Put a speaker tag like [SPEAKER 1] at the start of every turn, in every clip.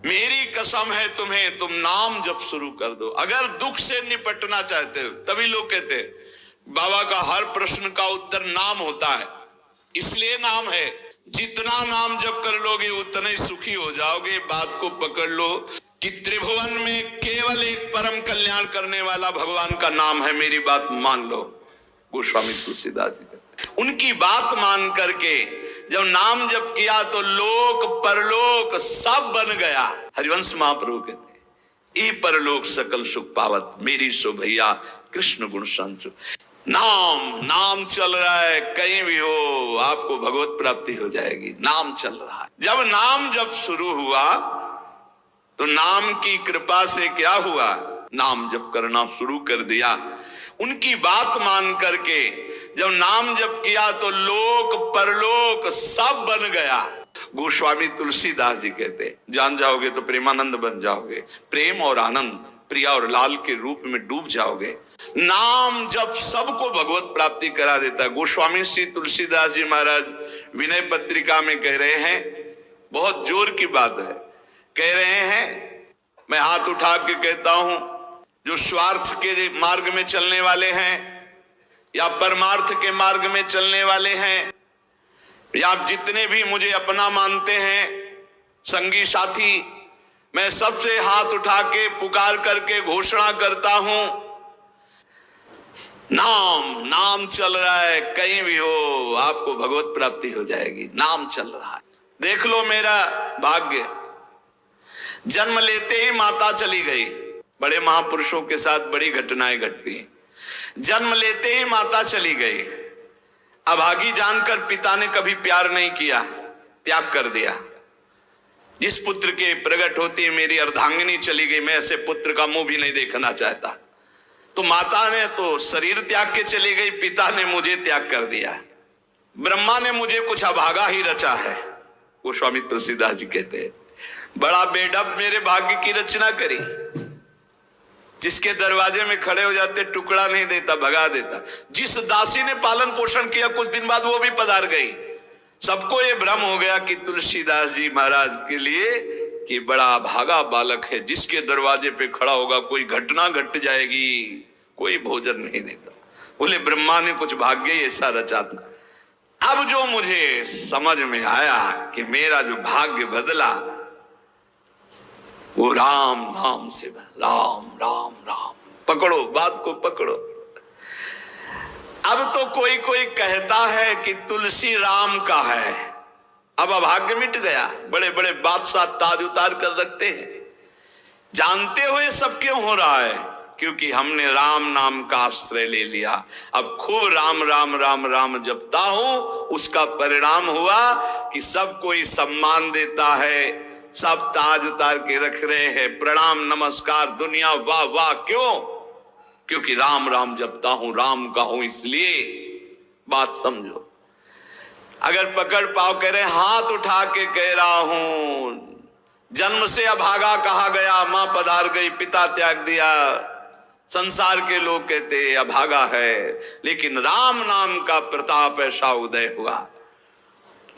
[SPEAKER 1] मेरी कसम है तुम्हें, तुम नाम जप शुरू कर दो। अगर दुख से निपटना चाहते हो, तभी लोग कहते हैं बाबा का हर प्रश्न का उत्तर नाम होता है, इसलिए नाम है। जितना नाम जप कर लोगे उतना ही सुखी हो जाओगे। बात को पकड़ लो कि त्रिभुवन में केवल एक परम कल्याण करने वाला भगवान का नाम है। मेरी बात मान लो। गोस्वामी तुलसीदास जी उनकी बात मान करके जब नाम जप किया तो लोक परलोक सब बन गया। हरिवंश महाप्रभु कहते ई परलोक सकल सुख पावत, मेरी सो भैया कृष्ण गुण संचु। नाम चल रहा है, कहीं भी हो आपको भगवत प्राप्ति हो जाएगी। नाम चल रहा है। जब नाम जब शुरू हुआ तो नाम की कृपा से क्या हुआ, नाम जप करना शुरू कर दिया। उनकी बात मान करके जब नाम जप किया तो लोक परलोक सब बन गया। गोस्वामी तुलसीदास जी कहते जान जाओगे तो प्रेमानंद बन जाओगे, प्रेम और आनंद प्रिया और लाल के रूप में डूब जाओगे। नाम जब सबको भगवत प्राप्ति करा देता है। गोस्वामी श्री तुलसीदास जी महाराज विनय पत्रिका में कह रहे हैं, बहुत जोर की बात है, कह रहे हैं, मैं हाथ उठा के कहता हूं, जो स्वार्थ के मार्ग में चलने वाले हैं या परमार्थ के मार्ग में चलने वाले हैं, या जितने भी मुझे अपना मानते हैं संगी साथी, मैं सबसे हाथ उठा के पुकार करके घोषणा करता हूं, नाम चल रहा है, कहीं भी हो आपको भगवत प्राप्ति हो जाएगी। नाम चल रहा है। देख लो मेरा भाग्य, जन्म लेते ही माता चली गई। बड़े महापुरुषों के साथ बड़ी घटनाएं घटती हैं। जन्म लेते ही माता चली गई। अभागी जानकर पिता ने कभी प्यार नहीं किया, त्याग कर दिया। जिस पुत्र के प्रकट होती मेरी अर्धांगिनी चली गई, मैं ऐसे पुत्र का मुंह भी नहीं देखना चाहता। तो माता ने तो शरीर त्याग के चली गई, पिता ने मुझे त्याग कर दिया। ब्रह्मा ने मुझे कुछ अभागा ही रचा है। गोस्वामी तुलसीदास जी कहते हैं बड़ा बेढप मेरे भाग्य की रचना करी। जिसके दरवाजे में खड़े हो जाते टुकड़ा नहीं देता, भगा देता। जिस दासी ने पालन पोषण किया कुछ दिन बाद वो भी पधार गई। सबको ये भ्रम हो गया कि तुलसीदास जी महाराज के लिए कि बड़ा भागा बालक है, जिसके दरवाजे पे खड़ा होगा कोई घटना घट जाएगी, कोई भोजन नहीं देता। बोले ब्रह्मा ने कुछ भाग्य ही ऐसा रचा था। अब जो मुझे समझ में आया कि मेरा जो भाग्य बदला वो राम नाम से, राम राम राम। पकड़ो बात को, पकड़ो। अब तो कोई कोई कहता है कि तुलसी राम का है। अब अभाग्य मिट गया। बड़े बड़े बादशाह ताज उतार कर रखते हैं। जानते हुए सब क्यों हो रहा है? क्योंकि हमने राम नाम का आश्रय ले लिया। अब खूब राम राम राम राम जपता हूं, उसका परिणाम हुआ कि सब कोई सम्मान देता है, सब ताज उतार के रख रहे हैं, प्रणाम नमस्कार दुनिया वाह वाह। क्यों? क्योंकि राम राम जपता हूं, राम का हूं, इसलिए। बात समझो। अगर पकड़ पाओ, कह रहे हाथ उठा के कह रहा हूं, जन्म से अभागा कहा गया, मां पधार गई, पिता त्याग दिया। संसार के लोग कहते अभागा है, लेकिन राम नाम का प्रताप ऐसा उदय हुआ।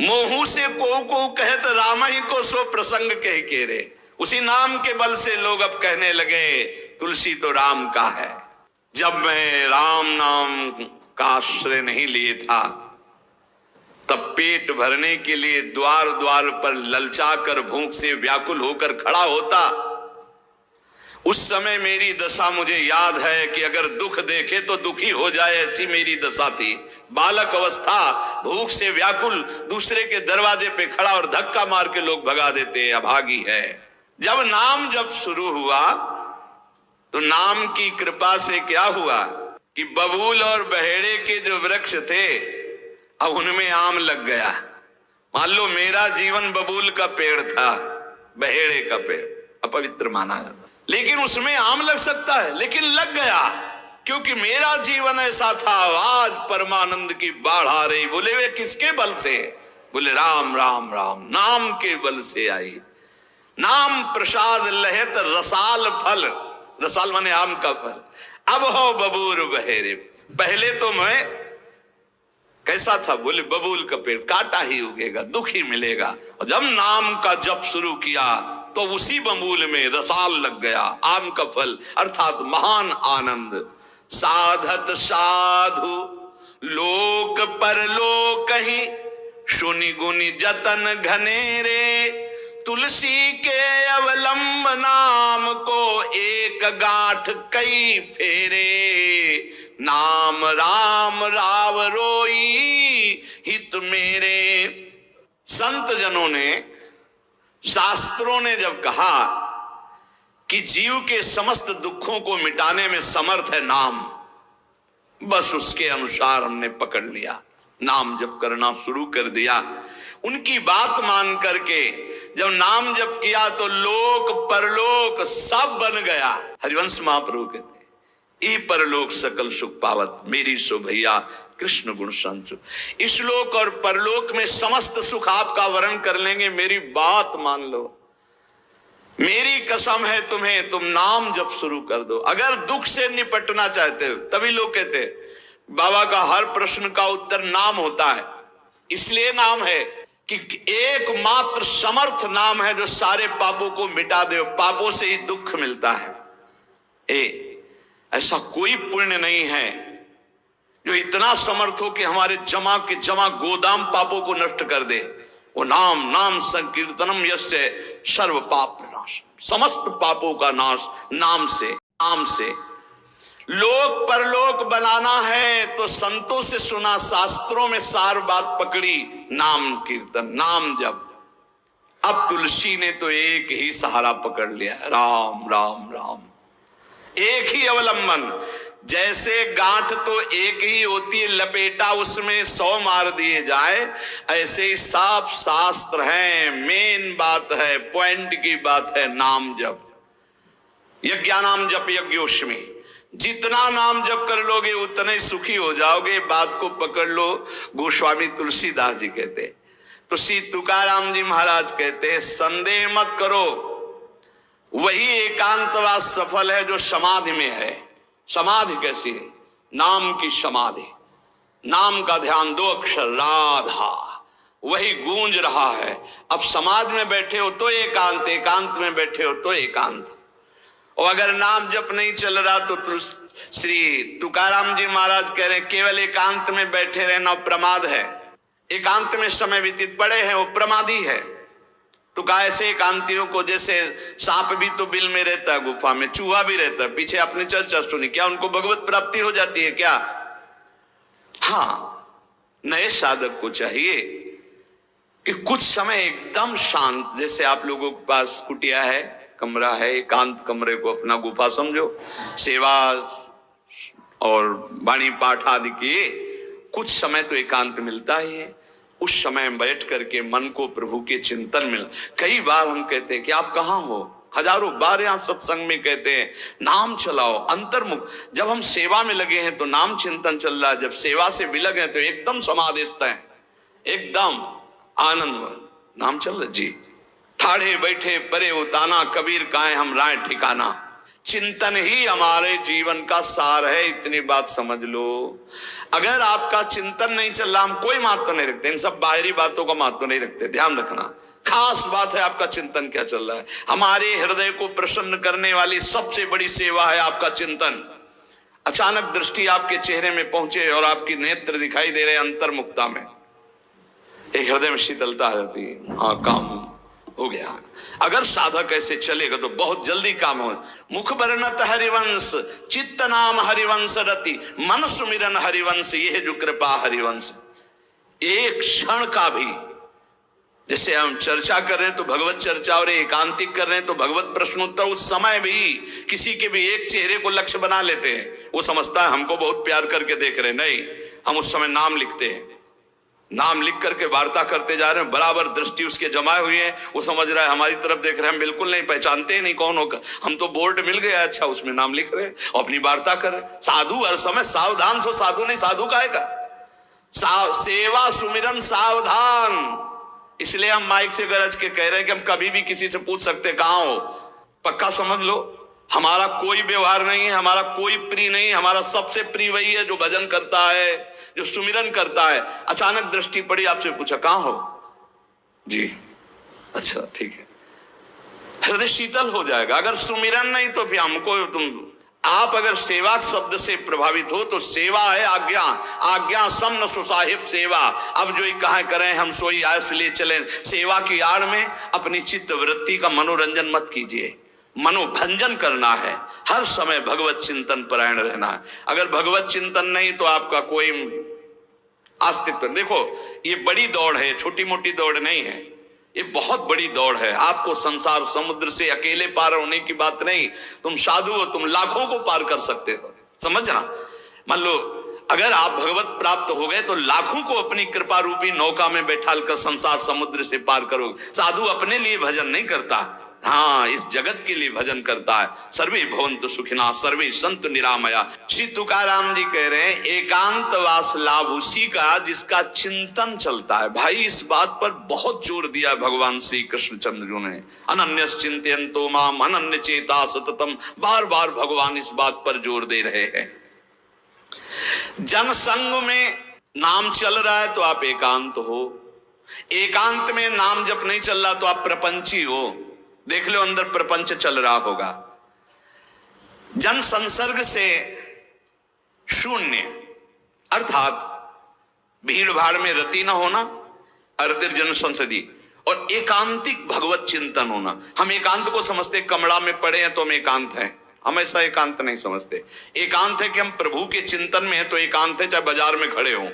[SPEAKER 1] मोहू से को कहत राम ही को सो प्रसंग कह के रे। उसी नाम के बल से लोग अब कहने लगे तुलसी तो राम का है। जब मैं राम नाम का आश्रय नहीं लिए था तब पेट भरने के लिए द्वार द्वार पर ललचा कर भूख से व्याकुल होकर खड़ा होता। उस समय मेरी दशा मुझे याद है कि अगर दुख देखे तो दुखी हो जाए, ऐसी मेरी दशा थी। बालक अवस्था, भूख से व्याकुल, दूसरे के दरवाजे पे खड़ा और धक्का मार के लोग भगा देते, अभागी है। जब नाम जब शुरू हुआ तो नाम की कृपा से क्या हुआ कि बबूल और बहेड़े के जो वृक्ष थे अब उनमें आम लग गया। मान लो मेरा जीवन बबूल का पेड़ था, बहेड़े का पेड़ अपवित्र माना जाता, लेकिन उसमें आम लग सकता है, लेकिन लग गया क्योंकि मेरा जीवन ऐसा था। आज परमानंद की बाढ़ आ रही। बोले वे किसके बल से? बोले राम राम राम, नाम के बल से आई। नाम प्रसाद लहत रसाल फल, रसाल माने आम का फल। अब हो बबूर बहेरे। पहले तो मैं कैसा था? बोले बबूल का पेड़, काटा ही उगेगा, दुख ही मिलेगा। और जब नाम का जप शुरू किया तो उसी बबूल में रसाल लग गया आम का फल, अर्थात महान आनंद। साधत साधु लोक परलोक ही, सुनि गुनि जतन घनेरे। तुलसी के अवलंब नाम को, एक गांठ कई फेरे। नाम राम राव रोई हित मेरे। संत जनों ने, शास्त्रों ने जब कहा कि जीव के समस्त दुखों को मिटाने में समर्थ है नाम, बस उसके अनुसार हमने पकड़ लिया, नाम जप करना शुरू कर दिया। उनकी बात मान करके जब नाम जप किया तो लोक परलोक सब बन गया। हरिवंश महाप्रभु कहते ई परलोक सकल सुख पावत, मेरी सो भैया कृष्ण गुण संचु। इस लोक और परलोक में समस्त सुख आपका वर्ण कर लेंगे, मेरी बात मान लो, मेरी कसम है तुम्हें, तुम नाम जप शुरू कर दो। अगर दुख से निपटना चाहते हो, तभी लोग कहते बाबा का हर प्रश्न का उत्तर नाम होता है। इसलिए नाम है कि एकमात्र समर्थ नाम है जो सारे पापों को मिटा दे। पापों से ही दुख मिलता है। ऐसा कोई पुण्य नहीं है जो इतना समर्थ हो कि हमारे जमा के जमा गोदाम पापों को नष्ट कर दे। वो नाम, नाम संकीर्तनम यस्य सर्व पाप नाश, समस्त पापों का नाश नाम से, नाम से। लोक परलोक बनाना है तो संतों से सुना, शास्त्रों में सार बात पकड़ी, नाम कीर्तन, नाम जप। अब तुलसी ने तो एक ही सहारा पकड़ लिया, राम राम राम, एक ही अवलंबन। जैसे गांठ तो एक ही होती है, लपेटा उसमें 100 मार दिए जाए, ऐसे ही साफ शास्त्र है, मेन बात है, पॉइंट की बात है, नाम जप। यज्ञानाम जप यज्ञोष्मी, जितना नाम जप कर लोगे उतने ही सुखी हो जाओगे। बात को पकड़ लो। गोस्वामी तुलसीदास जी कहते, तो श्री तुकाराम जी महाराज कहते हैं, संदेह मत करो, वही एकांतवास सफल है जो समाधि में है। समाधि कैसी है? नाम की समाधि, नाम का ध्यान, 2 अक्षर राधा, वही गूंज रहा है। अब समाधि में बैठे हो तो एकांत, एकांत में बैठे हो तो एकांत। और अगर नाम जप नहीं चल रहा तो श्री तुकाराम जी महाराज कह रहे केवल एकांत में बैठे रहना प्रमाद है। एकांत में समय व्यतीत पड़े हैं वो प्रमादी है। तो कहा ऐसे एकांतियों को, जैसे सांप भी तो बिल में रहता है, गुफा में चूहा भी रहता है, पीछे आपने चर्चा सुनी, क्या उनको भगवत प्राप्ति हो जाती है क्या? हाँ, नए साधक को चाहिए कि कुछ समय एकदम शांत, जैसे आप लोगों के पास कुटिया है, कमरा है, एकांत कमरे को अपना गुफा समझो, सेवा और वाणी पाठ आदि किए, कुछ समय तो एकांत मिलता ही है। उस समय बैठ करके मन को प्रभु के चिंतन में, कई बार हम कहते हैं कि आप कहाँ हो, हजारों बार यहाँ सत्संग में कहते हैं नाम चलाओ, अंतर्मुख। जब हम सेवा में लगे हैं तो नाम चिंतन चल रहा है, जब सेवा से विलग हैं तो एकदम समाधिस्थ है, एकदम आनंद, नाम चल रहा जी। ठाड़े बैठे परे उताना, कबीर काहे हम राय ठिकाना। चिंतन ही हमारे जीवन का सार है, इतनी बात समझ लो। अगर आपका चिंतन नहीं चल रहा, हम कोई महत्व नहीं रखते, इन सब बाहरी बातों का महत्व नहीं रखते, ध्यान रखना। खास बात है आपका चिंतन क्या चल रहा है। हमारे हृदय को प्रसन्न करने वाली सबसे बड़ी सेवा है आपका चिंतन। अचानक दृष्टि आपके चेहरे में पहुंचे और आपकी नेत्र दिखाई दे रहे अंतर्मुखता में, एक हृदय में शीतलता आ जाती है, हाँ काम हो गया। अगर साधक ऐसे चलेगा तो बहुत जल्दी काम हो। मुख वर्णत हरिवंश, चित्त नाम हरिवंश रति, मन सुमिरन हरिवंश, ये है जो कृपा हरिवंश। एक क्षण का भी, जैसे हम चर्चा कर रहे हैं तो भगवत चर्चा और एकांतिक कर रहे हैं तो भगवत प्रश्नोत्तर, उस समय भी किसी के भी एक चेहरे को लक्ष्य बना लेते हैं। वो समझता है हमको बहुत प्यार करके देख रहे हैं, नहीं, हम उस समय नाम लिखते हैं, नाम लिख करके वार्ता करते जा रहे हैं, बराबर दृष्टि उसके जमाए हुई है, वो समझ रहा है हमारी तरफ देख रहे हैं, हम बिल्कुल नहीं पहचानते ही नहीं कौन होगा, हम तो बोर्ड मिल गया, अच्छा उसमें नाम लिख रहे हैं और अपनी वार्ता कर रहे हैं। साधु हर समय सावधान सो, साधु नहीं, साधु काहे का, सेवा सुमिरन सावधान। इसलिए हम माइक से गरज के कह रहे हैं कि हम कभी भी किसी से पूछ सकते कहाँ हो। पक्का समझ लो, हमारा कोई व्यवहार नहीं है, हमारा कोई प्रिय नहीं, हमारा सबसे प्रिय वही है जो भजन करता है, जो सुमिरन करता है। अचानक दृष्टि पड़ी, आपसे पूछा कहाँ हो जी, अच्छा ठीक हृदय शीतल हो जाएगा। अगर सुमिरन नहीं तो फिर हमको आप अगर सेवा शब्द से प्रभावित हो तो सेवा है आज्ञा, आज्ञा सम न सुसाहिब सेवा। अब जो ही कहा करें हम सोई आयस ले चलें। सेवा की आड़ में अपनी चित्त वृत्ति का मनोरंजन मत कीजिए, मनोभंजन करना है। हर समय भगवत चिंतन परायण रहना है। अगर भगवत चिंतन नहीं तो आपका कोई अस्तित्व। देखो ये बड़ी दौड़ है, छोटी मोटी दौड़ नहीं है, ये बहुत बड़ी दौड़ है। आपको संसार समुद्र से अकेले पार होने की बात नहीं। तुम साधु हो, तुम लाखों को पार कर सकते हो, समझना। मान लो अगर आप भगवत प्राप्त हो गए तो लाखों को अपनी कृपा रूपी नौका में बैठाल कर संसार समुद्र से पार करोगे। साधु अपने लिए भजन नहीं करता, हाँ इस जगत के लिए भजन करता है। सर्वे भवन्तु सुखिनः सर्वे सन्तु निरामया। श्री तुकाराम जी कह रहे हैं एकांत वास लाभ उसी का जिसका चिंतन चलता है। भाई इस बात पर बहुत जोर दिया भगवान श्री कृष्णचंद्र जी ने। अनन्यस चिंतयन्तो माम अनन्य चेता सततम। बार बार भगवान इस बात पर जोर दे रहे हैं। जनसंग में नाम चल रहा है तो आप एकांत हो, एकांत में नाम जब नहीं चल रहा तो आप प्रपंची हो। देख लो अंदर प्रपंच चल रहा होगा। जन संसर्ग से शून्य अर्थात भीड़ भाड़ में रति न होना, अर्दिर जन संसदी, और एकांतिक भगवत चिंतन होना। हम एकांत को समझते कमरा में पड़े हैं तो हम एकांत हैं, हम ऐसा एकांत नहीं समझते। एकांत है कि हम प्रभु के चिंतन में हैं तो एकांत है, चाहे बाजार में खड़े हों।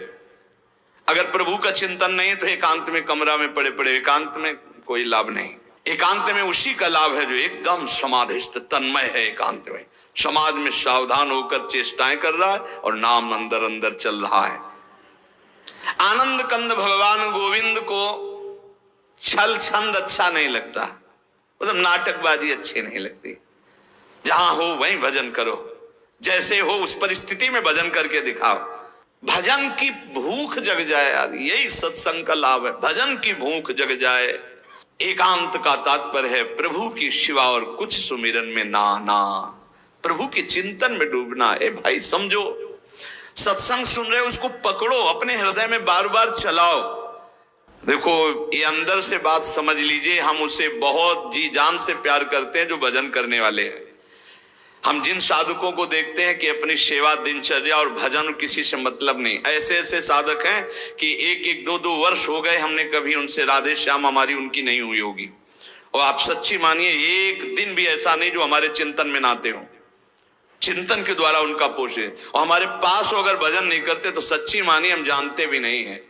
[SPEAKER 1] अगर प्रभु का चिंतन नहीं है तो एकांत में कमरा में पड़े पड़े एकांत में कोई लाभ नहीं। एकांत में उसी का लाभ है जो एकदम समाधिस्थ तन्मय है। एकांत में समाज में सावधान होकर चेष्टाएं कर रहा है और नाम अंदर अंदर चल रहा है। आनंद कंद भगवान गोविंद को छल छंद अच्छा नहीं लगता, मतलब नाटकबाजी अच्छी नहीं लगती। जहां हो वहीं भजन करो, जैसे हो उस परिस्थिति में भजन करके दिखाओ। भजन की भूख जग जाए यार, यही सत्संग का लाभ है। भजन की भूख जग जाए। एकांत का तात्पर्य है प्रभु की शिवा और कुछ सुमिरन में ना ना, प्रभु के चिंतन में डूबना है। भाई समझो, सत्संग सुन रहे हो उसको पकड़ो, अपने हृदय में बार बार चलाओ। देखो ये अंदर से बात समझ लीजिए, हम उसे बहुत जी जान से प्यार करते हैं जो भजन करने वाले हैं। हम जिन साधकों को देखते हैं कि अपनी सेवा दिनचर्या और भजन किसी से मतलब नहीं, ऐसे ऐसे साधक हैं कि एक एक दो दो वर्ष हो गए हमने कभी उनसे राधे श्याम हमारी उनकी नहीं हुई होगी। और आप सच्ची मानिए एक दिन भी ऐसा नहीं जो हमारे चिंतन में नाते हो, चिंतन के द्वारा उनका पोषे। और हमारे पास हो अगर भजन नहीं करते तो सच्ची मानिए हम जानते भी नहीं है।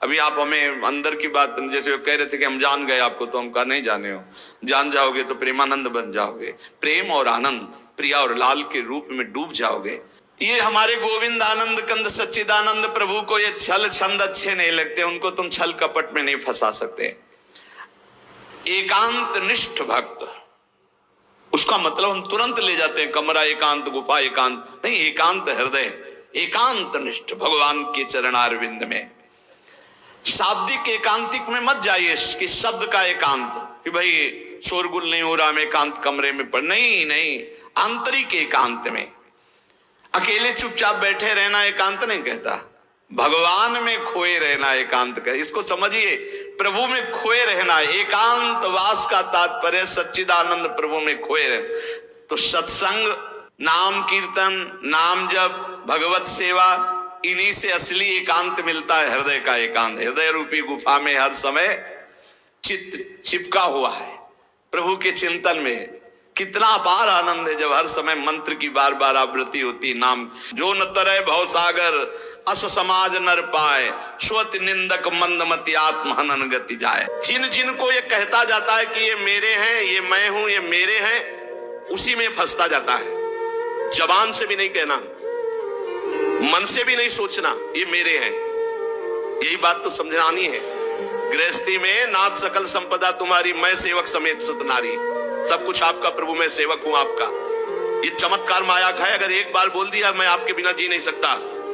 [SPEAKER 1] अभी आप हमें अंदर की बात जैसे कह रहे थे कि हम जान गए आपको, तो हम कहा नहीं जाने हो, जान जाओगे तो प्रेमानंद बन जाओगे, प्रेम और आनंद प्रिया और लाल के रूप में डूब जाओगे। ये हमारे गोविंद आनंद कंद सच्चिदानंद प्रभु को ये छल छंद अच्छे नहीं लगते, उनको तुम छल कपट में नहीं फंसा सकते। एकांत निष्ठ भक्त, उसका मतलब हम तुरंत ले जाते हैं कमरा एकांत, गुफा एकांत नहीं, एकांत हृदय, एकांत निष्ठ भगवान के चरणारविंद में। शाब्दिक एकांतिक में मत जाइए कि शब्द का एकांत कि भाई शोरगुल नहीं हो रहा, मैं एकांत कमरे में पढ़, नहीं नहीं, आंतरिक एकांत में अकेले चुपचाप बैठे रहना एकांत नहीं कहता, भगवान में खोए रहना एकांत का। इसको समझिए, प्रभु में खोए रहना, एकांत वास का तात्पर्य सच्चिदानंद प्रभु में खोए रहे। तो सत्संग, नाम कीर्तन, नाम जप, भगवत सेवा, इन्हीं से असली एकांत मिलता है, हृदय का एकांत। हृदय रूपी गुफा में हर समय चित्त चिपका हुआ है प्रभु के चिंतन में। कितना अपार आनंद है जब हर समय मंत्र की बार बार आवृत्ति होती। नाम जो न तरह भव सागर अस समाज नर पाए, स्वत निंदक मंदमति आत्म हनन गति जाए। जिन जिन को ये कहता जाता है कि ये मेरे हैं, ये मैं हूं, ये मेरे हैं, उसी में फंसता जाता है। जबान से भी नहीं कहना, मन से भी नहीं सोचना ये मेरे हैं, यही बात तो समझानी है। गृहस्थी में नाथ सकल संपदा तुम्हारी, मैं सेवक समेत सुत नारी, सब कुछ आपका प्रभु, मैं सेवक हूं आपका। ये चमत्कार माया का है। अगर एक बार बोल दिया मैं आपके बिना जी नहीं सकता,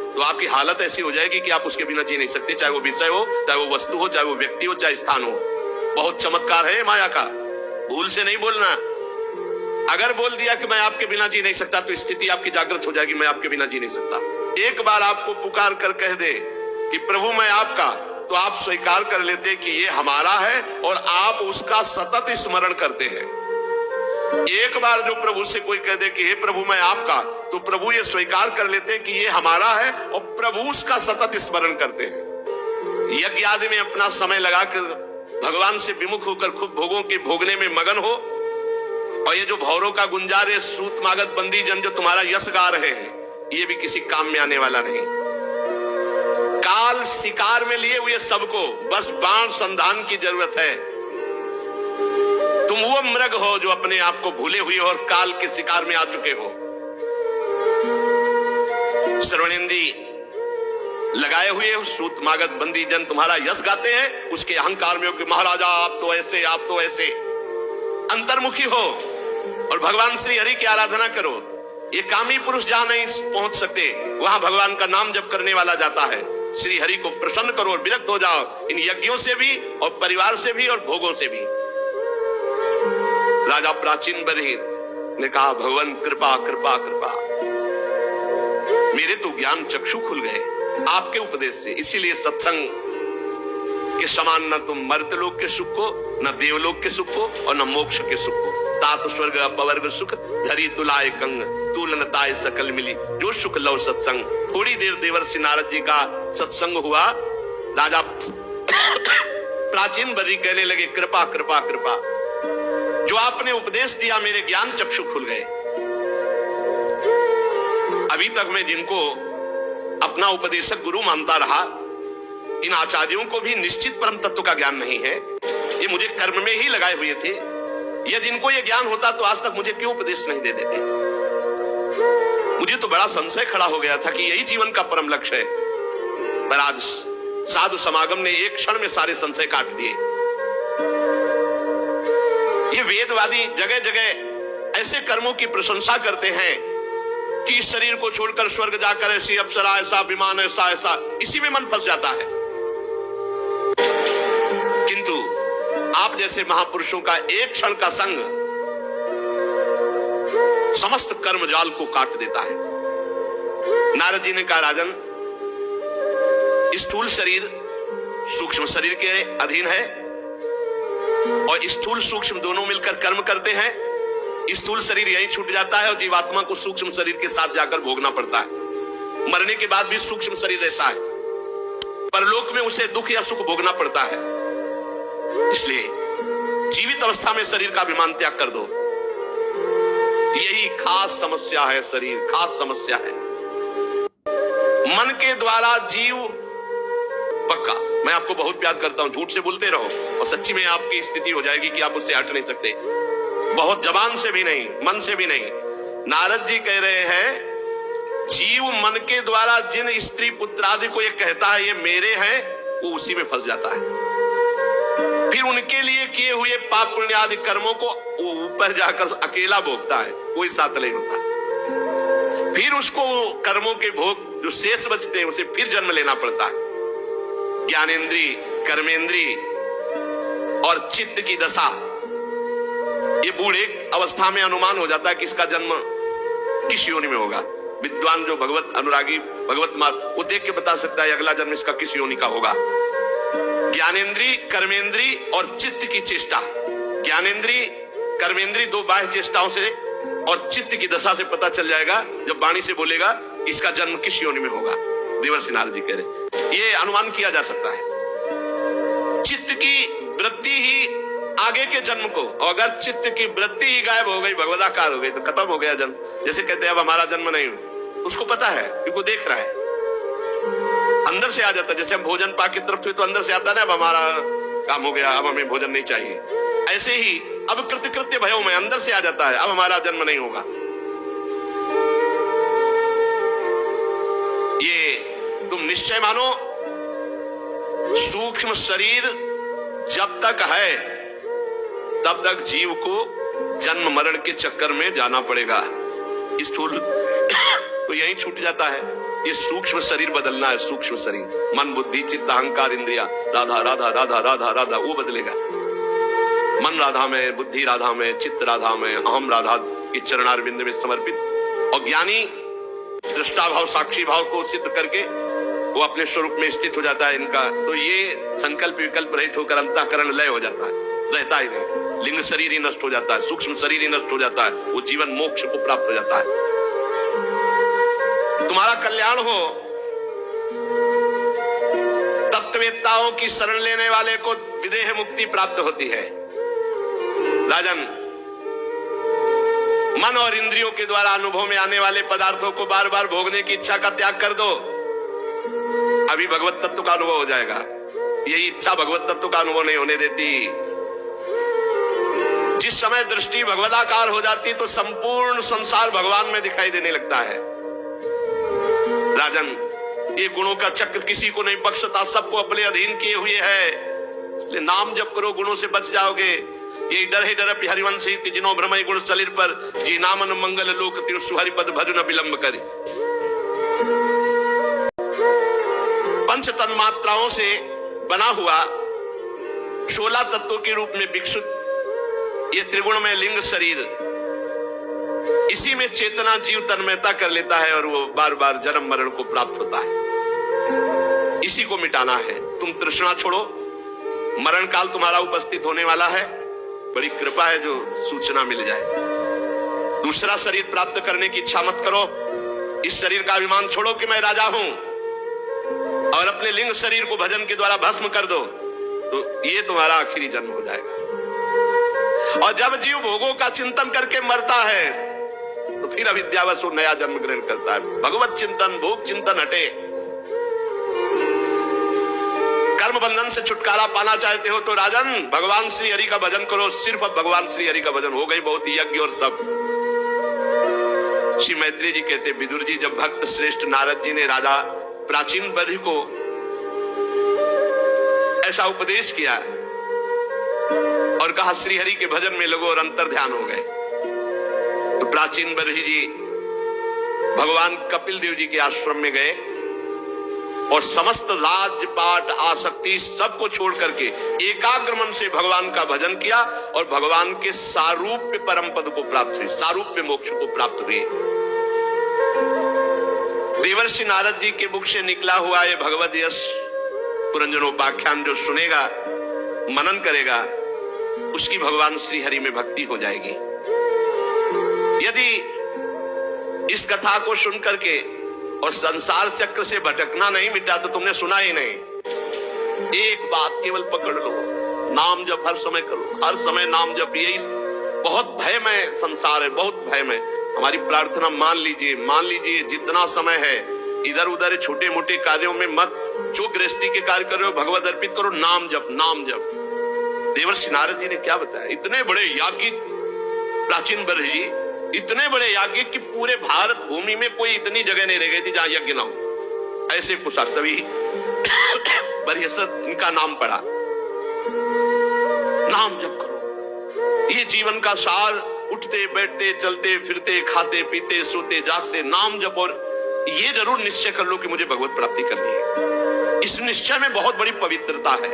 [SPEAKER 1] तो आपकी हालत ऐसी हो जाएगी कि आप उसके बिना जी नहीं सकते, चाहे वो विषय हो, चाहे वो वस्तु हो, चाहे वो व्यक्ति हो, चाहे स्थान हो। बहुत चमत्कार है माया का, भूल से नहीं बोलना। अगर बोल दिया कि मैं आपके बिना जी नहीं सकता तो स्थिति आपकी जागृत हो जाएगी, मैं आपके बिना जी नहीं सकता। एक बार आपको पुकार कर कह दे कि प्रभु मैं आपका, तो आप स्वीकार कर लेते कि ये हमारा है और आप उसका सतत स्मरण करते हैं। एक बार जो प्रभु से कोई कह दे कि हे प्रभु मैं आपका, तो प्रभु ये स्वीकार कर लेते हैं कि ये हमारा है और प्रभु उसका सतत स्मरण करते हैं। यज्ञ आदि में अपना समय लगाकर भगवान से विमुख होकर खूब भोगों के भोगने में मगन हो, और ये जो भौरों का गुंजार है, सूत मागत बंदी जन जो तुम्हारा यश गा रहे हैं, ये भी किसी काम में आने वाला नहीं। काल शिकार में लिए हुए सबको बस बाण संधान की जरूरत है। तुम वो मृग हो जो अपने आप को भूले हुए और काल के शिकार में आ चुके हो। श्रवणेंद्री लगाए हुए सूत मागत बंदी जन तुम्हारा यश गाते हैं, उसके अहंकार में हो कि महाराजा आप तो ऐसे, आप तो ऐसे। अंतर्मुखी हो और भगवान श्री हरि की आराधना करो। ये कामी पुरुष जहां नहीं पहुंच सकते, वहां भगवान का नाम जप करने वाला जाता है। श्री हरि को प्रसन्न करो और विरक्त हो जाओ इन यज्ञों से भी और परिवार से भी और भोगों से भी। राजा प्राचीन बरहित ने कहा, भगवान कृपा कृपा कृपा, मेरे तो ज्ञान चक्षु खुल गए आपके उपदेश से। इसीलिए सत्संग के समान न तुम मर्त्यलोक के सुख को, न देवलोक के सुख को और न मोक्ष के सुख को। तात स्वर्ग अपवर्ग सुख धरी तुलाए कंग, तुलनताए सकल मिली जो सुख लव सत्संग। थोड़ी देर देवर्षि नारद जी का सत्संग हुआ। राजा प्राचीन बर्री कहने लगे, कृपा कृपा कृपा, जो आपने उपदेश दिया मेरे ज्ञान चक्षु खुल गए। अभी तक मैं जिनको अपना उपदेशक गुरु मानता रहा, इन आचार्यों को भी निश्चित परम तत्व का ज्ञान नहीं है। ये मुझे कर्म में ही लगाए हुए थे। यदि इनको ये ज्ञान होता तो आज तक मुझे क्यों उपदेश नहीं दे देते। मुझे तो बड़ा संशय खड़ा हो गया था कि यही जीवन का परम लक्ष्य है, पर आज साधु समागम ने एक क्षण में सारे संशय काट दिए। ये वेदवादी जगह जगह ऐसे कर्मों की प्रशंसा करते हैं कि इस शरीर को छोड़कर स्वर्ग जाकर ऐसी अप्सरा, ऐसा विमान, ऐसा ऐसा, इसी में मन फंस जाता है। किंतु आप जैसे महापुरुषों का एक क्षण का संग समस्त कर्म जाल को काट देता है। नारद जी ने कहा, राजन, स्थूल शरीर सूक्ष्म शरीर के अधीन है और स्थूल सूक्ष्म दोनों मिलकर कर्म करते हैं। स्थूल शरीर यही छूट जाता है और जीवात्मा को सूक्ष्म शरीर के साथ जाकर भोगना पड़ता है। मरने के बाद भी सूक्ष्म शरीर रहता है, परलोक में उसे दुख या सुख भोगना पड़ता है। इसलिए जीवित अवस्था में शरीर का अभिमान त्याग कर दो। यही खास समस्या है, शरीर खास समस्या है। मन के द्वारा जीव पक्का, मैं आपको बहुत प्यार करता हूं, झूठ से बोलते रहो और सच्ची में आपकी स्थिति हो जाएगी कि आप उससे हट नहीं सकते। बहुत जबान से भी नहीं, मन से भी नहीं। नारद जी कह रहे हैं, जीव मन के द्वारा जिन स्त्री पुत्र आदि को ये कहता है ये मेरे हैं, वो उसी में फंस जाता है। फिर उनके लिए किए हुए पाप पुण्य आदि कर्मों को वो ऊपर जाकर अकेला भोगता है, कोई साथ नहीं होता। फिर उसको कर्मों के भोग जो शेष बचते हैं उसे फिर जन्म लेना पड़ता है। ज्ञानेंद्री, कर्मेंद्री और चित्त की दशा, ये बूढ़े अवस्था में अनुमान हो जाता है कि इसका जन्म किस योनि में होगा। विद्वान जो भगवत अनुरागी, भगवत मार्ग, वो देख के बता सकता है अगला जन्म इसका किस योनि का होगा। ज्ञानेंद्री, कर्मेंद्री और चित्त की चेष्टा, ज्ञानेंद्री कर्मेंद्री दो बाह्य चेष्टाओं से और चित्त की दशा से पता चल जाएगा, जब वाणी से बोलेगा इसका जन्म किस योनि में होगा। देवर्षि नारद जी कह रहे, ये अनुमान किया जा सकता है। चित्त की वृत्ति ही आगे के जन्म को, और अगर चित्त की वृत्ति ही गायब हो गई, भगवदाकार हो गई, तो खत्म हो गया जन्म। जैसे कहते हैं अब हमारा जन्म नहीं हुआ, उसको पता है क्योंकि देख रहा है, अंदर से आ जाता है। जैसे हम भोजन पा के तरफ हुए तो अंदर से आता है अब हमारा काम हो गया, अब हमें भोजन नहीं चाहिए। ऐसे ही अब कृत्य कृत्य भयो में अंदर से आ जाता है, अब हमारा जन्म नहीं होगा। ये तुम निश्चय मानो, सूक्ष्म शरीर जब तक है तब तक जीव को जन्म मरण के चक्कर में जाना पड़ेगा। स्थूल तो यही छूट जाता है। ये सूक्ष्म शरीर बदलना है, सूक्ष्म शरीर, मन बुद्धि चित्त अहंकार इंद्रिया, राधा राधा राधा राधा राधा, वो बदलेगा। मन राधा में, बुद्धि राधा में, चित्त राधा में, अहम राधा की चरणारविंद में समर्पित। और ज्ञानी दृष्टा भाव साक्षी भाव को सिद्ध करके वो अपने स्वरूप में स्थित हो जाता है इनका। तो ये संकल्प विकल्प रहित होकर अंतःकरण लय हो जाता है। रहता ही नहीं, लिंग शरीर ही नष्ट हो जाता है, सूक्ष्म शरीर ही नष्ट हो जाता है, वो जीवन मोक्ष को प्राप्त हो जाता है। तुम्हारा कल्याण हो। तत्ववेत्ताओं की शरण लेने वाले को विदेह मुक्ति प्राप्त होती है। राजन, मन और इंद्रियों के द्वारा अनुभव में आने वाले पदार्थों को बार बार भोगने की इच्छा का त्याग कर दो, अभी भगवत तत्व का अनुभव हो जाएगा। यही इच्छा भगवत तत्व का अनुभव नहीं होने देती। जिस समय दृष्टि भगवदाकार हो जाती तो संपूर्ण संसार भगवान में दिखाई देने लगता है। राजन, ये गुणों का चक्र किसी को नहीं बख्शता, सबको अपने अधीन किए हुए है। इसलिए नाम जप करो, गुणों से बच जाओगे। ये डर है डर हरिवंश जिनो भ्रमय गुण सलिर पर जी नामन मंगल लोक तिरसु हरिपद भजन विलंब करे। पंच तन्मात्राओं से बना हुआ 16 तत्वों के रूप में विकसित ये त्रिगुण में लिंग शरीर, इसी में चेतना जीव तन्मयता कर लेता है और वो बार बार जन्म मरण को प्राप्त होता है। इसी को मिटाना है। तुम तृष्णा छोड़ो, मरण काल तुम्हारा उपस्थित होने वाला है। बड़ी कृपा है जो सूचना मिल जाए। दूसरा शरीर प्राप्त करने की इच्छा मत करो। इस शरीर का अभिमान छोड़ो कि मैं राजा हूं, और अपने लिंग शरीर को भजन के द्वारा भस्म कर दो, तो ये तुम्हारा आखिरी जन्म हो जाएगा। और जब जीव भोगों का चिंतन करके मरता है तो फिर अविद्यावश वो नया जन्म ग्रहण करता है। भगवत चिंतन, भोग चिंतन हटे। कर्म बंधन से छुटकारा पाना चाहते हो तो राजन भगवान श्री हरि का भजन करो। सिर्फ अब भगवान श्री हरि का भजन हो गई बहुत यज्ञ और सब। श्री मैत्री जी कहते, विदुर जी, जब भक्त श्रेष्ठ नारद जी ने राजा प्राचीन बर्हि को ऐसा उपदेश किया और कहा श्री हरि के भजन में लगो और अंतर ध्यान हो गए, तो प्राचीन बर्हि जी भगवान कपिल देव जी के आश्रम में गए और समस्त राजपाट आसक्ति सबको छोड़ करके एकाग्र मन से भगवान का भजन किया और भगवान के सारूप्य परम पद को प्राप्त हुए, सारूप्य मोक्ष को प्राप्त हुए। देवर्षि नारद जी के मुख से निकला हुआ ये भगवद यश पुरंजनोपाख्यान जो सुनेगा, मनन करेगा, उसकी भगवान श्री हरि में भक्ति हो जाएगी। यदि इस कथा को सुन करके और संसार चक्र से भटकना नहीं मिटा तो तुमने सुना ही नहीं। एक बात केवल पकड़ लो, नाम जप हर समय करो, हर समय नाम जप। यही बहुत भयमय संसार है, बहुत भयमय। हमारी प्रार्थना मान लीजिए जितना समय है इधर उधर छोटे मोटे कार्यों में मत, जो गृहस्थी के कार्य कर रहे हो भगवत अर्पित करो, नाम जप, नाम जप। देवर्षि नारद जी ने क्या बताया, इतने बड़े याज्ञिक प्राचीन बर्हि जी, इतने बड़े याज्ञिक कि पूरे भारत भूमि में कोई इतनी जगह नहीं रह गई थी जहां यज्ञ ना हो। ऐसे कुशास्तवी बरहसत इनका नाम पड़ा। नाम जप करो, ये जीवन का सार। उठते बैठते चलते फिरते खाते पीते सोते जागते नाम जप। और ये जरूर निश्चय कर लो कि मुझे भगवत प्राप्ति करनी है। इस निश्चय में बहुत बड़ी पवित्रता है।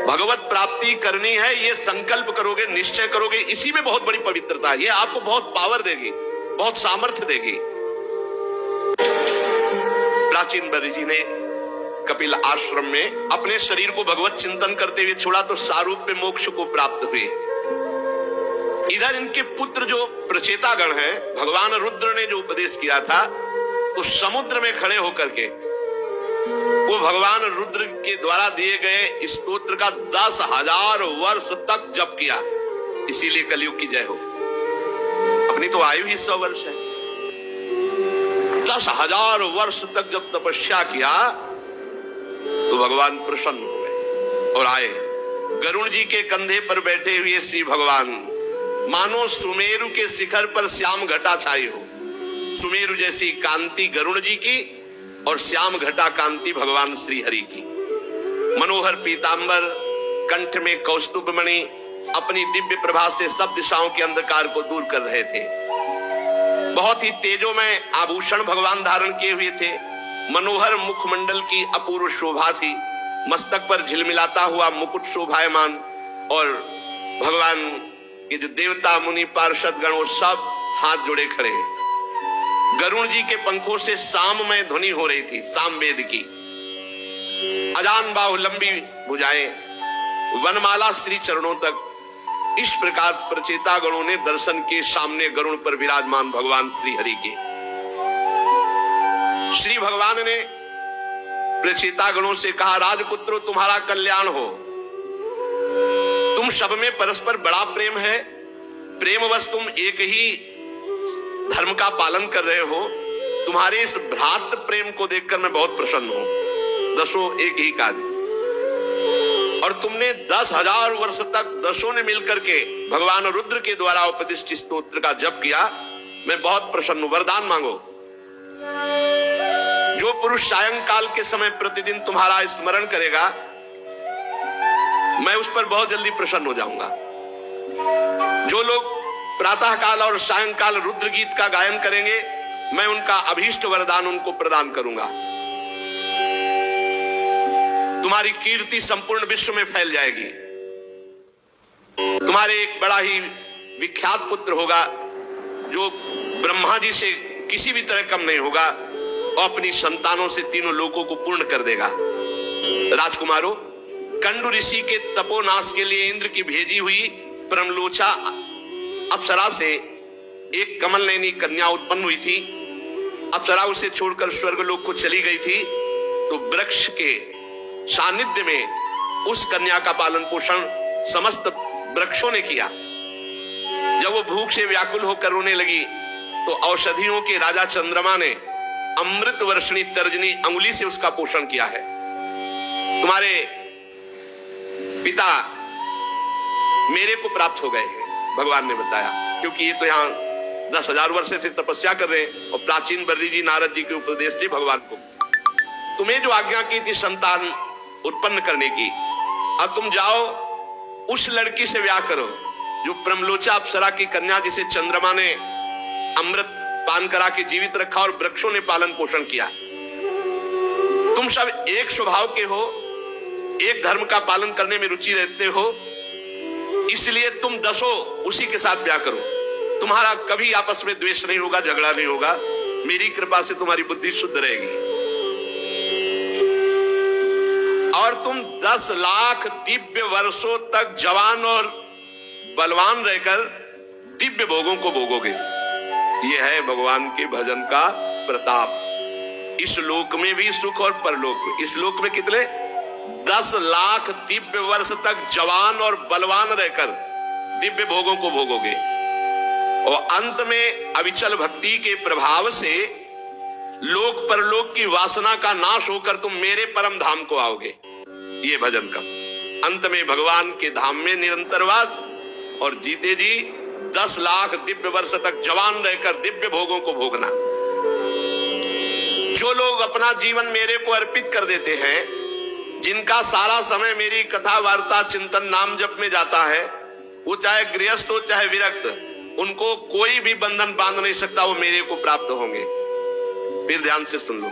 [SPEAKER 1] भगवत प्राप्ति करनी है, ये संकल्प करोगे, निश्चय करोगे, इसी में बहुत बड़ी पवित्रता है। ये आपको बहुत पावर देगी, बहुत सामर्थ्य देगी। प्राचीन बर्हि जी ने कपिल आश्रम में अपने शरीर को भगवत चिंतन करते हुए छोड़ा तो सारूप्य मोक्ष को प्राप्त हुए। इधर इनके पुत्र जो प्रचेतागण हैं, भगवान रुद्र ने जो उपदेश किया था, तो समुद्र में खड़े होकर के वो भगवान रुद्र के द्वारा दिए गए स्तोत्र का 10,000 वर्ष तक जप किया। इसीलिए कलयुग की जय हो। अपनी तो आयु ही 100 वर्ष है। 10,000 वर्ष तक जब तपस्या किया तो भगवान प्रसन्न हो गए और आए। गरुड़ जी के कंधे पर बैठे हुए श्री भगवान मानो सुमेरु के शिखर पर श्याम घटा छाई हो। सुमेरु जैसी कांति गरुड़ जी की और श्याम घटा कांति भगवान श्री हरि की। मनोहर पीतांबर, कंठ में कौस्तुभ मणि, अपनी दिव्य प्रभा से सब दिशाओं के अंधकार को दूर कर रहे थे। बहुत ही तेजोमय आभूषण भगवान धारण किए हुए थे। मनोहर मुखमंडल की अपूर्व शोभा थी। मस्तक पर झिलमिलाता हुआ मुकुट शोभायमान और भगवान के जो देवता मुनि पार्षद गण वो सब हाथ जोड़े खड़े। गरुड़ जी के पंखों से साममय ध्वनि हो रही थी, सामवेद की। अजान बाहु, लंबी भुजाएं, वनमाला श्री चरणों तक। इस प्रकार प्रचेता गणों ने दर्शन के सामने गरुड़ पर विराजमान भगवान श्री हरि के। श्री भगवान ने प्रचेता गणों से कहा, राजपुत्रो तुम्हारा कल्याण हो। तुम सब में परस्पर बड़ा प्रेम है, प्रेमवश तुम एक ही धर्म का पालन कर रहे हो। तुम्हारे इस भ्रातृ प्रेम को देखकर मैं बहुत प्रसन्न हूं। दसों एक ही कार्य, और तुमने 10,000 वर्ष तक दसों ने मिलकर के भगवान रुद्र के द्वारा उपदिष्ट स्तोत्र का जप किया। मैं बहुत प्रसन्न हूं। वरदान मांगो। जो पुरुष सायंकाल के समय प्रतिदिन तुम्हारा स्मरण करेगा, मैं उस पर बहुत जल्दी प्रसन्न हो जाऊंगा। जो लोग प्रातः काल और सायंकाल रुद्र गीत का गायन करेंगे, मैं उनका अभीष्ट वरदान उनको प्रदान करूंगा। तुम्हारी कीर्ति संपूर्ण विश्व में फैल जाएगी। तुम्हारे एक बड़ा ही विख्यात पुत्र होगा, जो ब्रह्मा जी से किसी भी तरह कम नहीं होगा, और अपनी संतानों से तीनों लोकों को पूर्ण कर देगा। राजकुमारों, कंडु ऋषि के तपोनाश के लिए इंद्र की भेजी हुई परमलोचा अप्सरा से एक कमल नयनी कन्या उत्पन्न हुई थी। अप्सरा उसे छोड़कर स्वर्गलोक को चली गई थी, तो वृक्ष के सानिध्य में उस कन्या का पालन पोषण समस्त वृक्षों ने किया। जब वो भूख से व्याकुल होकर रोने लगी, तो औषधियों के राजा चंद्रमा ने अमृत वर्षणी तर्जनी अंगुली से उसका पोषण किया है। तुम्हारे पिता मेरे को प्राप्त हो गए हैं, भगवान ने बताया, क्योंकि ये तो यहाँ 10,000 वर्ष से तपस्या कर रहे हैं, और प्राचीन बर्री जी नारद जी के उपदेश से भगवान को तुम्हें जो आज्ञा की थी संतान उत्पन्न करने की, अब तुम जाओ उस लड़की से ब्याह करो जो प्रमलोचा अप्सरा की कन्या, जिसे चंद्रमा ने अमृत पान करा के जीवित रखा और वृक्षों ने पालन पोषण किया। तुम सब एक स्वभाव के हो, एक धर्म का पालन करने में रुचि रखते हो, इसलिए तुम दसों उसी के साथ ब्याह करो। तुम्हारा कभी आपस में द्वेष नहीं होगा, झगड़ा नहीं होगा। मेरी कृपा से तुम्हारी बुद्धि शुद्ध रहेगी, और तुम 10 लाख दिव्य वर्षों तक जवान और बलवान रहकर दिव्य भोगों को भोगोगे। यह है भगवान के भजन का प्रताप। इस लोक में भी सुख और परलोक में। इस लोक में कितने 10 लाख दिव्य वर्ष तक जवान और बलवान रहकर दिव्य भोगों को भोगोगे, और अंत में अविचल भक्ति के प्रभाव से लोक परलोक की वासना का नाश होकर तुम मेरे परम धाम को आओगे। ये भजन का अंत में भगवान के धाम में निरंतर वास, और जीते जी 10 लाख दिव्य वर्ष तक जवान रहकर दिव्य भोगों को भोगना। जो लोग अपना जीवन मेरे को अर्पित कर देते हैं, जिनका सारा समय मेरी कथा वार्ता चिंतन नाम जप में जाता है, वो चाहे गृहस्थ हो चाहे विरक्त, उनको कोई भी बंधन बांध नहीं सकता, वो मेरे को प्राप्त होंगे। फिर ध्यान से सुन लो,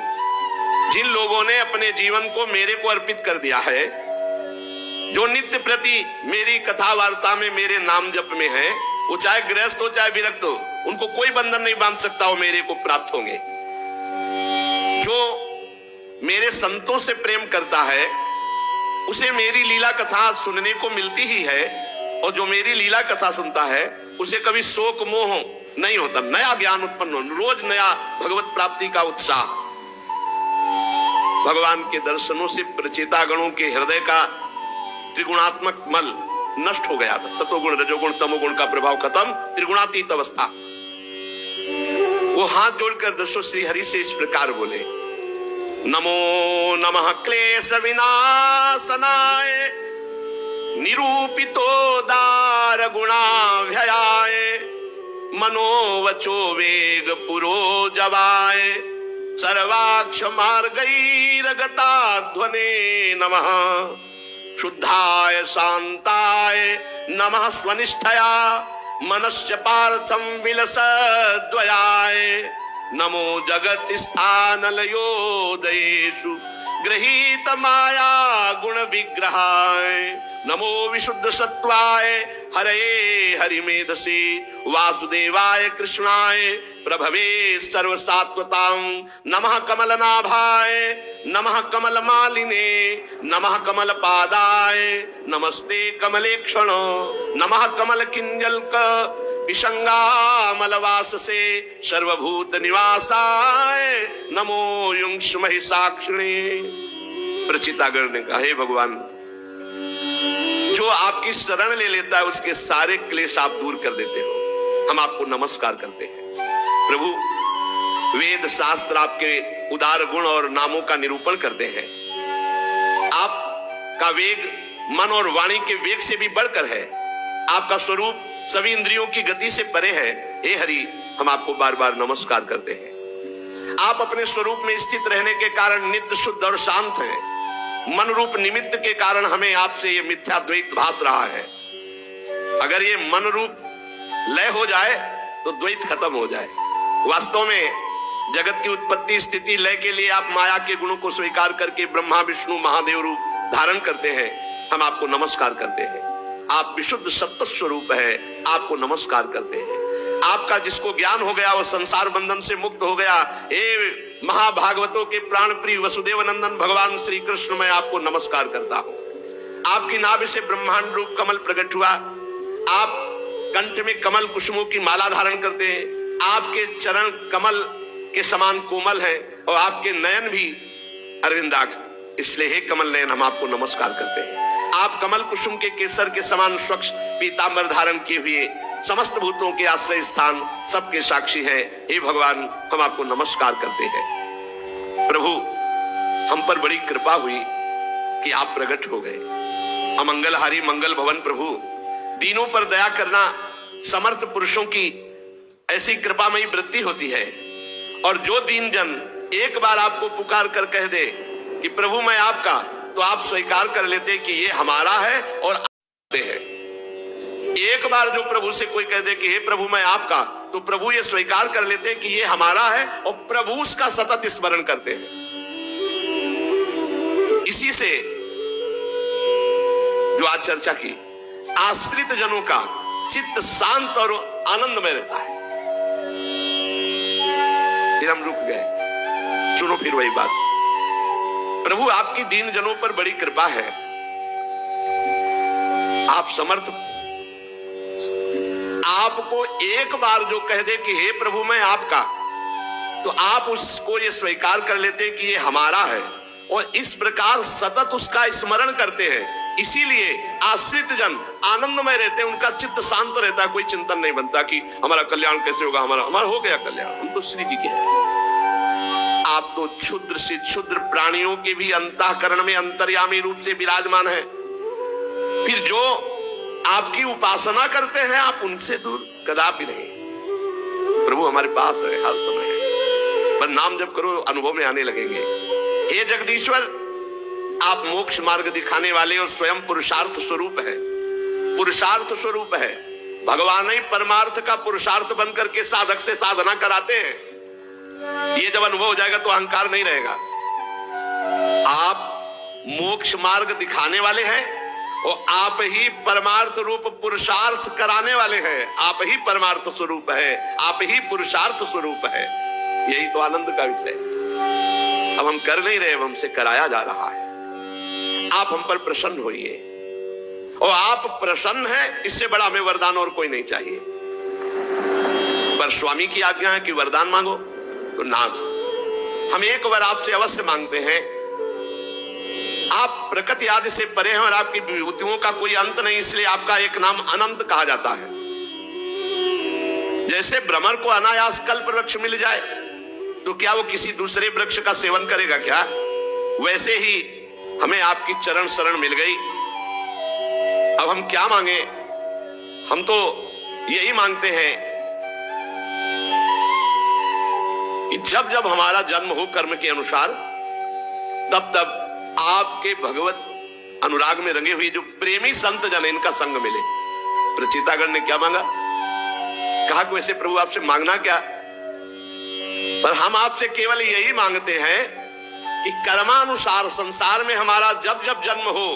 [SPEAKER 1] जिन लोगों ने अपने जीवन को मेरे को अर्पित कर दिया है, जो नित्य प्रति मेरी कथा वार्ता में मेरे नाम जप में है, वो चाहे गृहस्थ हो चाहे विरक्त हो, उनको कोई बंधन नहीं बांध सकता, वो मेरे को प्राप्त होंगे। जो मेरे संतों से प्रेम करता है, उसे मेरी लीला कथा सुनने को मिलती ही है, और जो मेरी लीला कथा सुनता है, उसे कभी शोक मोह नहीं होता, नया ज्ञान उत्पन्न हो, रोज नया भगवत प्राप्ति का उत्साह। भगवान के दर्शनों से प्रचेता गणों के हृदय का त्रिगुणात्मक मल नष्ट हो गया था। सतोगुण रजोगुण तमोगुण का प्रभाव खत्म, त्रिगुणातीत अवस्था। वो हाथ जोड़कर दसों श्री हरि से इस प्रकार बोले, नमो नमः क्लेश विनाशनाय निरूपितो दार गुणाभ्ययाय मनोवचो वेग पुरोजवाय सर्वाक्ष मार्गैर्गता ध्वने नमः शुद्धाय शांताय नमः स्वनिष्ठया मनस्य पार्थम विलसद्वयाय नमो जगत स्थानलयोदयेषु गृहीत माया गुण विग्रहाय नमो विशुद्ध सत्वाय हरये हरिमेधसे वासुदेवाय कृष्णाय प्रभवे सर्वसात्वतां नमः कमलनाभाय नमः कमलमालिने नमः कमलपादाय नमस्ते कमलेक्षण नमः कमलकिंजल्क विसंगामलवाससे सर्वभूत निवासाय नमो युंक्ष महिषाक्षिणे। प्रचितागण ने कहा, हे भगवान, जो आपकी शरण ले लेता है उसके सारे क्लेश आप दूर कर देते हो, हम आपको नमस्कार करते हैं। प्रभु, वेद शास्त्र आपके उदार गुण और नामों का निरूपण करते हैं। आपका वेग मन और वाणी के वेग से भी बढ़कर है। आपका स्वरूप सभी इंद्रियों की गति से परे है। हे हरि, हम आपको बार बार नमस्कार करते हैं। आप अपने स्वरूप में स्थित रहने के कारण नित्य शुद्ध और शांत हैं। मन रूप निमित्त के कारण हमें आपसे ये मिथ्या द्वैत भास रहा है। अगर ये मन रूप लय हो जाए तो द्वैत खत्म हो जाए। वास्तव में जगत की उत्पत्ति स्थिति लय के लिए आप माया के गुणों को स्वीकार करके ब्रह्मा विष्णु महादेव रूप धारण करते हैं। हम आपको नमस्कार करते हैं। आप विशुद्ध सत्य स्वरूप है, आपको नमस्कार करते हैं। आपका जिसको ज्ञान हो गया वो संसार बंधन से मुक्त हो गया। हे महाभागवतों के प्राण प्रिय वसुदेव नंदन भगवान श्री कृष्ण, मैं आपको नमस्कार करता हूं। आपकी नाभि से ब्रह्मांड रूप कमल प्रकट हुआ। आप कंठ में कमल कुसुमों की माला धारण करते हैं। आपके चरण कमल के समान कोमल हैं और आपके नयन भी अरविंदाक्ष, इसलिए हे कमल नयन, हम आपको नमस्कार करते हैं। आप कमल कुसुम के केसर के समान स्वच्छ पीतांबर धारण किए हुए समस्त भूतों के आश्रय स्थान सबके साक्षी हैं। हे भगवान, हम आपको नमस्कार करते हैं। प्रभु, हम पर बड़ी कृपा हुई कि आप प्रकट हो गए। अमंगलहारी मंगल भवन प्रभु, दीनों पर दया करना समर्थ पुरुषों की ऐसी कृपामयी वृत्ति होती है। और जो दीन जन एक बार आपको पुकार कर कह दे कि प्रभु मैं आपका, तो आप स्वीकार कर लेते कि ये हमारा है और आपके है। एक बार जो प्रभु से कोई कह दे कि हे प्रभु मैं आपका, तो प्रभु ये स्वीकार कर लेते कि ये हमारा है और प्रभु उसका सतत स्मरण करते हैं। इसी से जो आज चर्चा की, आश्रित जनों का चित्त शांत और आनंद में रहता है। फिर हम रुक गए। सुनो फिर वही बात। प्रभु, आपकी दीन जनों पर बड़ी कृपा है। आप समर्थ, आपको एक बार जो कह दे कि हे प्रभु मैं आपका, तो आप उसको ये स्वीकार कर लेते कि ये हमारा है और इस प्रकार सतत उसका स्मरण करते हैं। इसीलिए आश्रित जन आनंदमय रहते हैं, उनका चित्त शांत रहता है। कोई चिंतन नहीं बनता कि हमारा कल्याण कैसे होगा, हमारा हो गया कल्याण, हम तो श्री जी के हैं। आप तो क्षुद्र से क्षुद्र प्राणियों के भी अंतःकरण में अंतर्यामी रूप से विराजमान है। फिर जो आपकी उपासना करते हैं आप उनसे दूर कदापि नहीं। प्रभु हमारे पास है, हर समय है, पर नाम जप करो अनुभव में आने लगेंगे। हे जगदीश्वर, आप मोक्ष मार्ग दिखाने वाले और स्वयं पुरुषार्थ स्वरूप है, पुरुषार्थ स्वरूप है। भगवान ही परमार्थ का पुरुषार्थ बनकर के साधक से साधना कराते हैं। ये जब अनुभव हो जाएगा तो अहंकार नहीं रहेगा। आप मोक्ष मार्ग दिखाने वाले हैं और आप ही परमार्थ रूप पुरुषार्थ कराने वाले हैं। आप ही परमार्थ स्वरूप है, आप ही पुरुषार्थ स्वरूप है। यही तो आनंद का विषय। अब हम कर नहीं रहे, हमसे कराया जा रहा है। आप हम पर प्रसन्न होइए, और आप प्रसन्न हैं, इससे बड़ा हमें वरदान और कोई नहीं चाहिए। पर स्वामी की आज्ञा है कि वरदान मांगो, तो नाथ हम एक वर आपसे अवश्य मांगते हैं। आप प्रकृति आदि से परे हैं और आपकी विभूतियों का कोई अंत नहीं, इसलिए आपका एक नाम अनंत कहा जाता है। जैसे भ्रमर को अनायास कल्प वृक्ष मिल जाए तो क्या वो किसी दूसरे वृक्ष का सेवन करेगा क्या? वैसे ही हमें आपकी चरण शरण मिल गई। अब हम क्या मांगे? हम तो यही मांगते हैं कि जब जब हमारा जन्म हो कर्म के अनुसार, तब तब आपके भगवत अनुराग में रंगे हुए जो प्रेमी संत जन, इनका संग मिले। प्रचितागण ने क्या मांगा? कहा कि वैसे प्रभु आपसे मांगना क्या, पर हम आपसे केवल यही मांगते हैं कि कर्मानुसार संसार में हमारा जब जब जन्म हो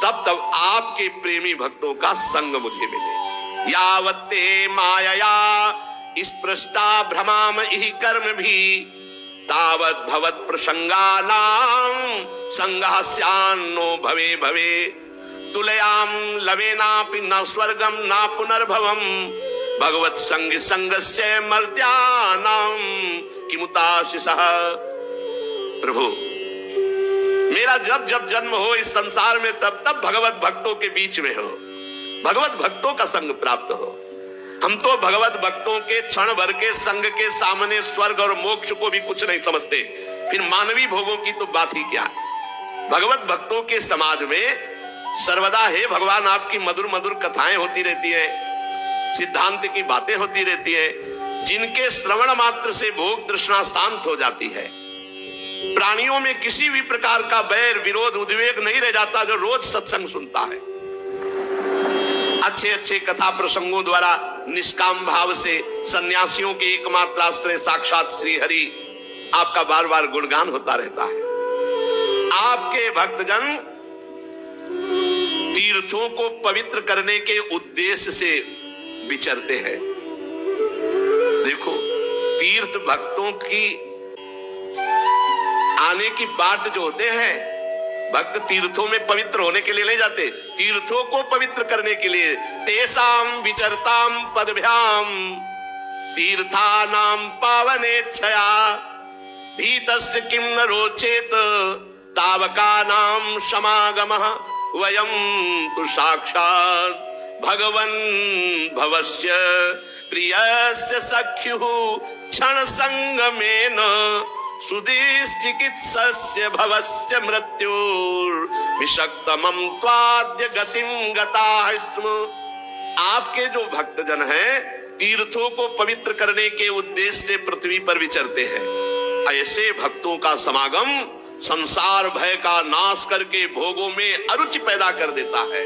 [SPEAKER 1] तब तब आपके प्रेमी भक्तों का संग मुझे मिले। यावत्ते मायया स्पृष्टा भ्रमाम इहि कर्म भी तावत भवत प्रसंगानाम संगः स्यान्नो भवे भवे तुलयाम लवेनापि न स्वर्गम न पुनर्भवम भगवत संग संगस्य मर्त्यानाम किमुताशिषः। प्रभु मेरा जब जब जन्म हो इस संसार में तब तब भगवत भक्तों के बीच में हो, भगवत भक्तों का संग प्राप्त हो। हम तो भगवत भक्तों के क्षण भर के संग के सामने स्वर्ग और मोक्ष को भी कुछ नहीं समझते, फिर मानवीय भोगों की तो बात ही क्या। भगवत भक्तों के समाज में सर्वदा हे भगवान आपकी मधुर मधुर कथाएं होती रहती हैं, सिद्धांत की बातें होती रहती हैं, जिनके श्रवण मात्र से भोग तृष्णा शांत हो जाती है। प्राणियों में किसी भी प्रकार का बैर विरोध उद्वेग नहीं रह जाता जो रोज सत्संग सुनता है। अच्छे अच्छे कथा प्रसंगों द्वारा निष्काम भाव से सन्यासियों के एकमात्र आश्रय साक्षात श्री हरि आपका बार बार गुणगान होता रहता है। आपके भक्तजन तीर्थों को पवित्र करने के उद्देश्य से विचरते हैं। देखो तीर्थ भक्तों की आने की बाट जो होते हैं, भक्त तीर्थों में पवित्र होने के लिए नहीं जाते, तीर्थों को पवित्र करने के लिए। तेसाम विचरताम पदभ्याम तीर्थानाम पावनेच्छया भीतस्य किम न रोचेत तावकानाम समागमः वयम तु साक्षात् भगवन् भवस्य प्रियस्य सख्युः क्षण संगमेन सुदेश्चिकित्सस्य भवस्य मृत्युर्विषक्तमं त्वाद्य गतिं गताः स्म। आपके जो भक्तजन हैं तीर्थों को पवित्र करने के उद्देश्य से पृथ्वी पर विचरते हैं। ऐसे भक्तों का समागम संसार भय का नाश करके भोगों में अरुचि पैदा कर देता है।